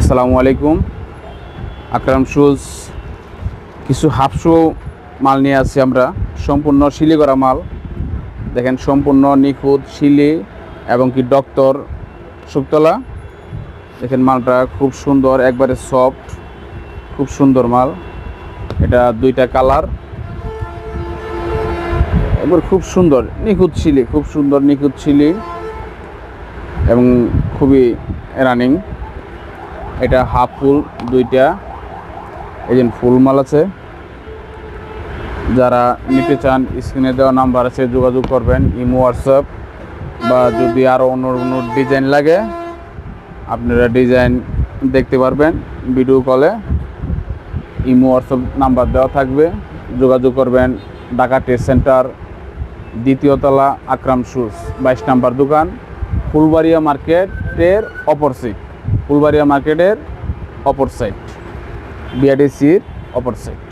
আসসালামু আলাইকুম। আকরাম শুজ কিছু হাফ শু মাল নিয়ে আসছি আমরা, সম্পূর্ণ শিলি করা মাল। দেখেন সম্পূর্ণ নিখুঁত শিলি এবং কি ডক্টর শুকতলা। দেখেন মালটা খুব সুন্দর, একবারে সফট, খুব সুন্দর মাল। এটা দুইটা কালার, এবার খুব সুন্দর নিখুঁত শিলি, খুব সুন্দর নিখুঁত শিলি এবং খুবই রানিং। এটা হাফ ফুল দুইটা, এই ফুল মাল আছে। যারা নিতে চান স্ক্রিনে দেওয়া নাম্বার আছে, যোগাযোগ করবেন। ইমো, হোয়াটসঅ্যাপ বা যদি আরও অন্য অন্য ডিজাইন লাগে আপনারা ডিজাইন দেখতে পারবেন ভিডিও কলে। ইমো, হোয়াটসঅ্যাপ নাম্বার দেওয়া থাকবে, যোগাযোগ করবেন। ঢাকা ট্রেড সেন্টার, দ্বিতীয় তলা, আকরাম শুজ, 22 নম্বর দোকান, ফুলবাড়িয়া মার্কেটের অপর সাইড, ফুলবাড়িয়া মার্কেটের অপর সাইড, বিআরডিসির অপর সাইড।